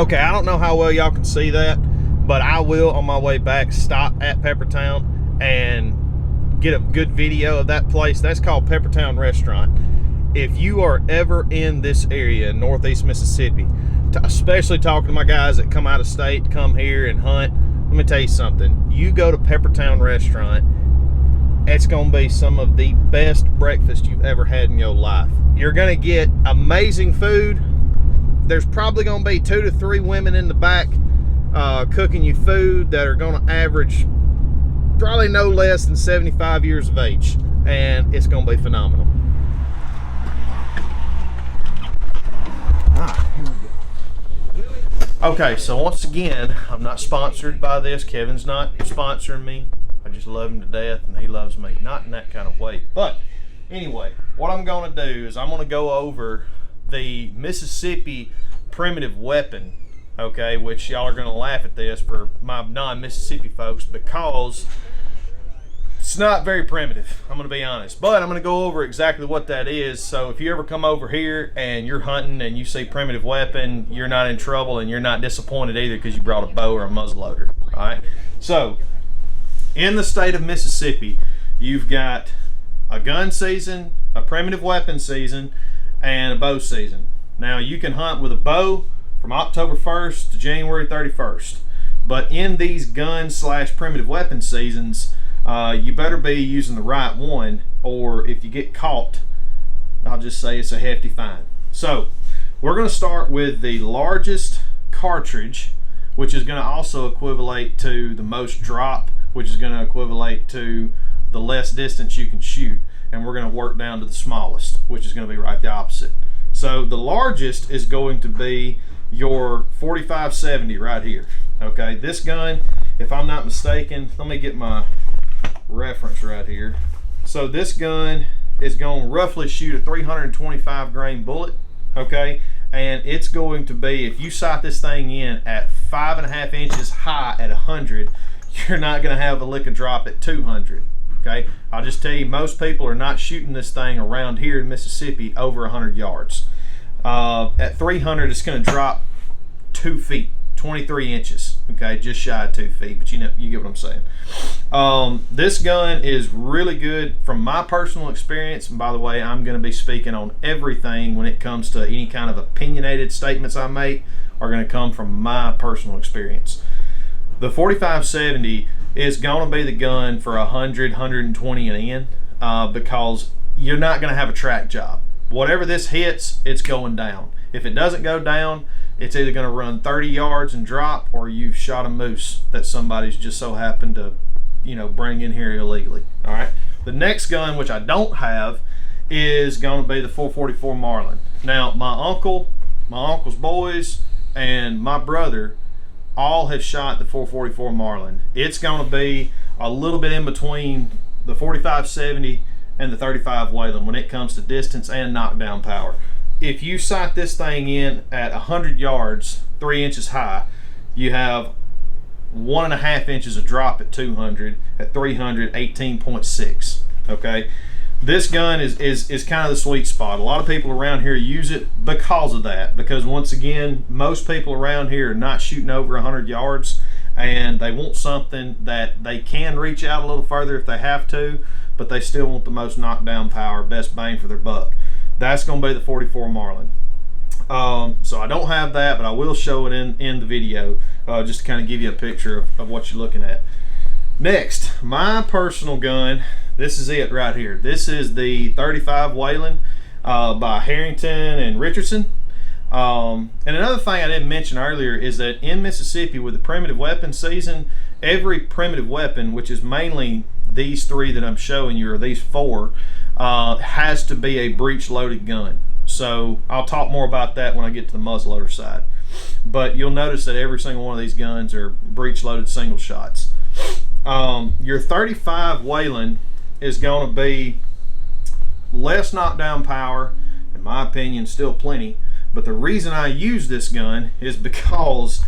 Okay, I don't know how well y'all can see that, but I will on my way back stop at Peppertown and get a good video of that place. That's called Peppertown Restaurant. If you are ever in this area in Northeast Mississippi, especially talking to my guys that come out of state, come here and hunt, let me tell you something. You go to Peppertown Restaurant, it's going to be some of the best breakfast you've ever had in your life. You're going to get amazing food. There's probably going to be 2 to 3 women in the back cooking you food that are going to average probably no less than 75 years of age, and it's going to be phenomenal. Okay, so once again, I'm not sponsored by this. Kevin's not sponsoring me. I just love him to death, and he loves me. Not in that kind of way. But anyway, what I'm going to do is I'm going to go over the Mississippi primitive weapon, okay, which y'all are going to laugh at this for my non-Mississippi folks because it's not very primitive, I'm going to be honest. But I'm going to go over exactly what that is. So if you ever come over here and you're hunting and you see primitive weapon, you're not in trouble and you're not disappointed either because you brought a bow or a muzzleloader. All right. So in the state of Mississippi, you've got a gun season, a primitive weapon season, and a bow season. Now you can hunt with a bow from October 1st to January 31st. But in these gun / primitive weapon seasons, you better be using the right one, or if you get caught, I'll just say it's a hefty fine. So we're going to start with the largest cartridge, which is going to also equivalent to the most drop, which is going to equivalent to the less distance you can shoot, and we're going to work down to the smallest, which is going to be right the opposite. So the largest is going to be your 45-70 right here. Okay, this gun, if I'm not mistaken, let me get my reference right here. So this gun is going to roughly shoot a 325 grain bullet, okay, and it's going to be, if you sight this thing in at 5.5 inches high at 100, you're not going to have a lick of drop at 200. Okay, I'll just tell you, most people are not shooting this thing around here in Mississippi over 100 yards. At 300, it's going to drop 2 feet, 23 inches. Okay, just shy of 2 feet, but you get what I'm saying. This gun is really good from my personal experience. And by the way, I'm going to be speaking on everything when it comes to any kind of opinionated statements I make are going to come from my personal experience. The 45-70 is going to be the gun for 100, 120 and in because you're not going to have a track job. Whatever this hits, it's going down. If it doesn't go down, it's either going to run 30 yards and drop, or you've shot a moose that somebody's just so happened to, bring in here illegally. All right. The next gun, which I don't have, is going to be the 444 Marlin. Now, my uncle's boys, and my brother all have shot the 444 Marlin. It's going to be a little bit in between the 45-70 and the 35 Whelen when it comes to distance and knockdown power. If you sight this thing in at 100 yards, 3 inches high, you have 1.5 inches of drop at 200. At 300, 18.6. Okay, this gun is kind of the sweet spot. A lot of people around here use it because of that. Because once again, most people around here are not shooting over 100 yards, and they want something that they can reach out a little further if they have to, but they still want the most knockdown power, best bang for their buck. That's going to be the 44 Marlin. So I don't have that, but I will show it in the video just to kind of give you a picture of what you're looking at. Next, my personal gun, this is it right here. This is the 35 Whelen by Harrington and Richardson. And another thing I didn't mention earlier is that in Mississippi with the primitive weapon season, every primitive weapon, which is mainly these 3 that I'm showing you, or these 4, has to be a breech loaded gun. So I'll talk more about that when I get to the muzzleloader side. But you'll notice that every single one of these guns are breech loaded single shots. Your 35 Whelen is going to be less knockdown power, in my opinion, still plenty. But the reason I use this gun is because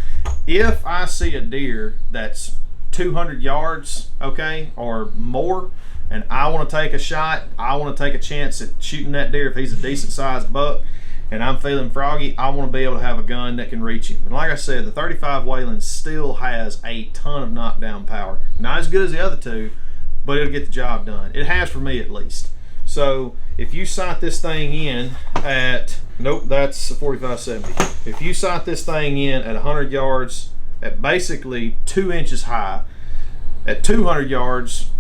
if I see a deer that's 200 yards, okay, or more, and I want to take a shot, I want to take a chance at shooting that deer if he's a decent sized buck, and I'm feeling froggy, I want to be able to have a gun that can reach him. And like I said, the 35 Wayland still has a ton of knockdown power. Not as good as the other two, but it'll get the job done. It has for me at least. So if you sight this thing in at, nope, that's a 45-70. If you sight this thing in at 100 yards at basically 2 inches high, at 200 yards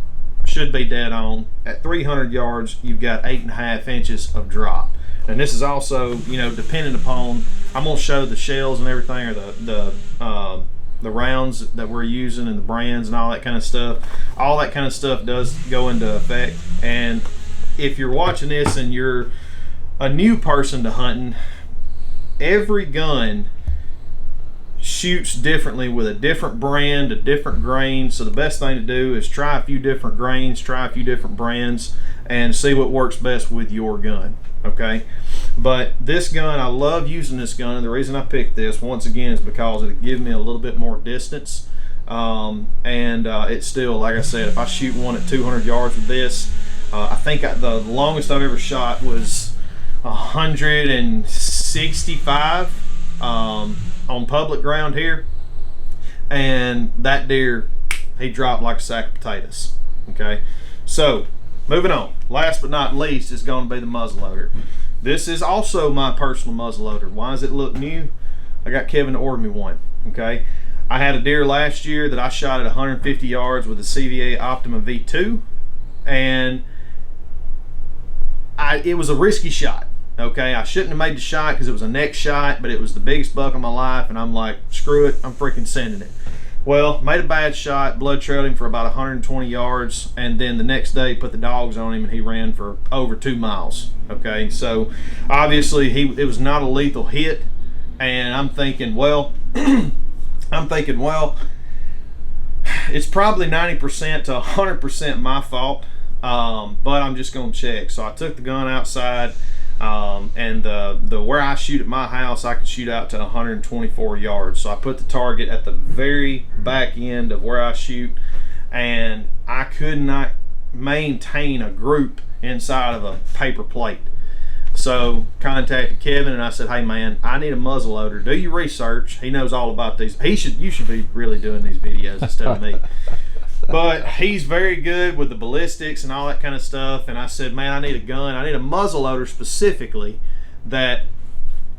should be dead on. At 300 yards, you've got 8.5 inches of drop. And this is also, you know, dependent upon, I'm gonna show the shells and everything, or the rounds that we're using and the brands and all that kind of stuff. All that kind of stuff does go into effect. And if you're watching this and you're a new person to hunting, every gun shoots differently with a different brand, a different grain. So the best thing to do is try a few different grains, try a few different brands, and see what works best with your gun. Okay, but this gun, I love using this gun, and the reason I picked this once again is because it gives me a little bit more distance, and it's still, like I said, if I shoot one at 200 yards with this, I think the longest I've ever shot was 165 on public ground here, and that deer, he dropped like a sack of potatoes. Okay, so moving on, last but not least is going to be the muzzleloader. This is also my personal muzzleloader. Why does it look new? I got Kevin to order me one. Okay, I had a deer last year that I shot at 150 yards with a CVA Optima V2, and it was a risky shot. Okay, I shouldn't have made the shot because it was a neck shot, but it was the biggest buck of my life, and I'm like, screw it, I'm freaking sending it. Well, made a bad shot, blood trailed him for about 120 yards, and then the next day put the dogs on him and he ran for over 2 miles. Okay, so obviously it was not a lethal hit, and I'm thinking, well, it's probably 90% to 100% my fault, but I'm just gonna check. So I took the gun outside, and the where I shoot at my house, I can shoot out to 124 yards. So I put the target at the very back end of where I shoot, and I could not maintain a group inside of a paper plate. So contacted Kevin and I said, hey man, I need a muzzleloader. Do your research. He knows all about these. You should be really doing these videos instead of me. But he's very good with the ballistics and all that kind of stuff. And I said, man, I need a gun. I need a muzzleloader specifically that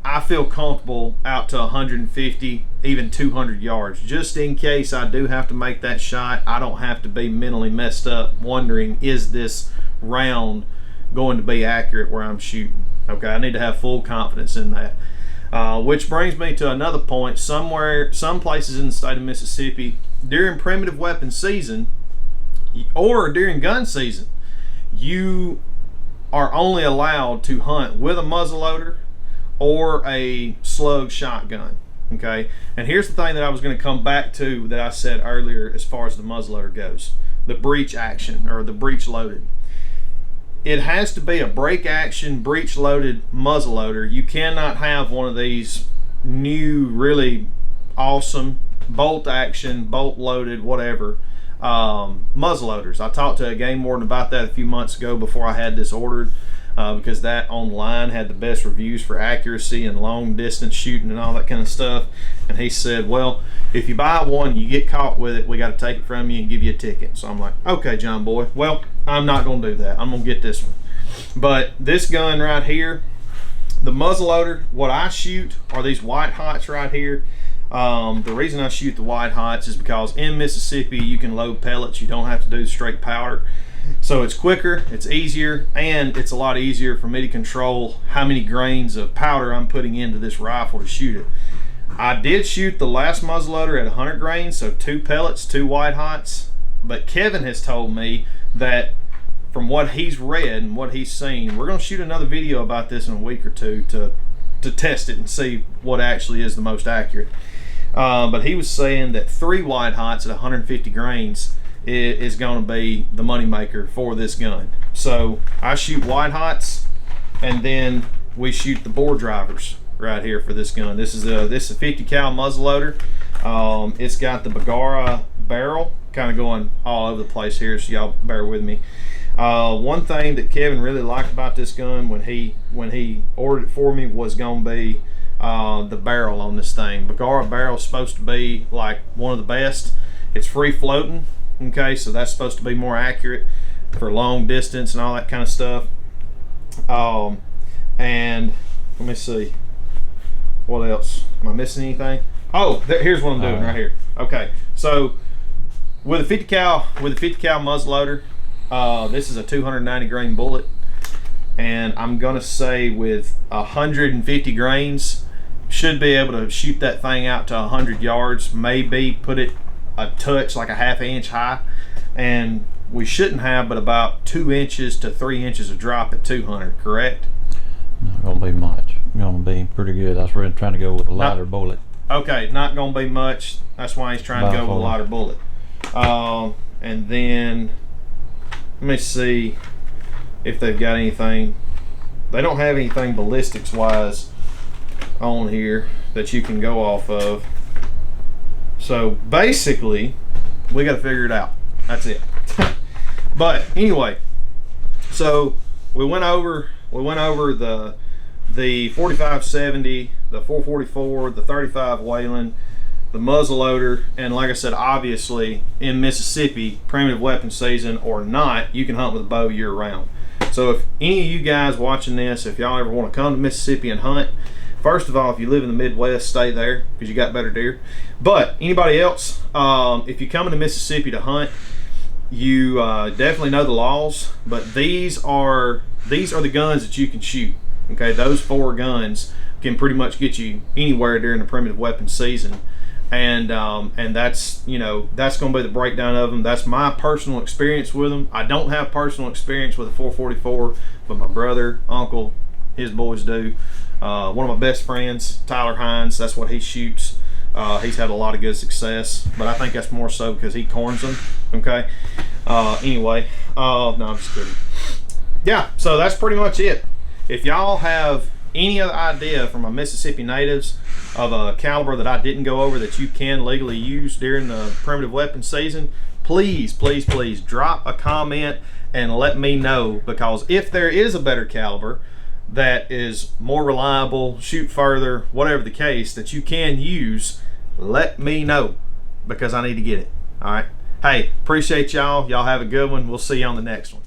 I feel comfortable out to 150, even 200 yards. Just in case I do have to make that shot, I don't have to be mentally messed up wondering, is this round going to be accurate where I'm shooting? Okay, I need to have full confidence in that. Which brings me to another point. Some places in the state of Mississippi, during primitive weapon season or during gun season, you are only allowed to hunt with a muzzleloader or a slug shotgun. Okay, and here's the thing that I was going to come back to that I said earlier as far as the muzzleloader goes: the breech action, or the breech loaded. It has to be a break action, breech loaded muzzleloader. You cannot have one of these new, really awesome bolt action, bolt loaded, whatever muzzleloaders. I talked to a game warden about that a few months ago before I had this ordered, because that online had the best reviews for accuracy and long distance shooting and all that kind of stuff. And he said, well, if you buy one, you get caught with it, we got to take it from you and give you a ticket. So I'm like, okay, John boy, well, I'm not going to do that. I'm going to get this one. But this gun right here, the muzzleloader, what I shoot are these white hots right here. The reason I shoot the white hots is because in Mississippi you can load pellets. You don't have to do straight powder. So it's quicker, it's easier, and it's a lot easier for me to control how many grains of powder I'm putting into this rifle to shoot it. I did shoot the last muzzleloader at 100 grains, so 2 pellets, 2 white hots. But Kevin has told me that from what he's read and what he's seen, we're going to shoot another video about this in a week or two to test it and see what actually is the most accurate. But he was saying that 3 white hots at 150 grains is going to be the money maker for this gun. So I shoot white hots, and then we shoot the bore drivers right here for this gun. This is a 50 cal muzzleloader. It's got the Bergara barrel, kind of going all over the place here, so y'all bear with me. One thing that Kevin really liked about this gun when he ordered it for me was going to be the barrel on this thing. Bergara barrel is supposed to be like one of the best. It's free floating, okay, so that's supposed to be more accurate for long distance and all that kind of stuff. And let me see, what else? Am I missing anything? Oh, here's what I'm doing right here. Okay, so with a 50 cal muzzleloader, this is a 290 grain bullet, and I'm gonna say with 150 grains should be able to shoot that thing out to 100 yards, maybe put it a touch like a ½ inch high, and we shouldn't have but about 2 inches to 3 inches of drop at 200, correct? Not gonna be much. Gonna be pretty good. I was really trying to go with a lighter bullet. Okay, not gonna be much. That's why he's trying to go with a lighter bullet. And then let me see if they've got anything. They don't have anything ballistics wise on here that you can go off of. So basically, we got to figure it out. That's it. But anyway, so we went over the 4570, the 444, the 35 Whelen, the muzzleloader, and like I said, obviously in Mississippi, primitive weapon season or not, you can hunt with a bow year round. So if any of you guys watching this, if y'all ever want to come to Mississippi and hunt, first of all, if you live in the Midwest, stay there because you got better deer. But anybody else, if you come into Mississippi to hunt, you definitely know the laws. But these are the guns that you can shoot. Okay, those 4 guns can pretty much get you anywhere during the primitive weapon season, and that's, you know, that's going to be the breakdown of them. That's my personal experience with them. I don't have personal experience with a 444, but my brother, uncle, his boys do. One of my best friends, Tyler Hines, that's what he shoots. He's had a lot of good success, but I think that's more so because he corns them. Okay. Anyway, no, I'm just kidding. Yeah, so that's pretty much it. If y'all have any other idea from my Mississippi natives of a caliber that I didn't go over that you can legally use during the primitive weapon season, please, please, please drop a comment and let me know, because if there is a better caliber that is more reliable, shoot further, whatever the case, that you can use, let me know, because I need to get it. All right. Hey, appreciate y'all. Y'all have a good one. We'll see you on the next one.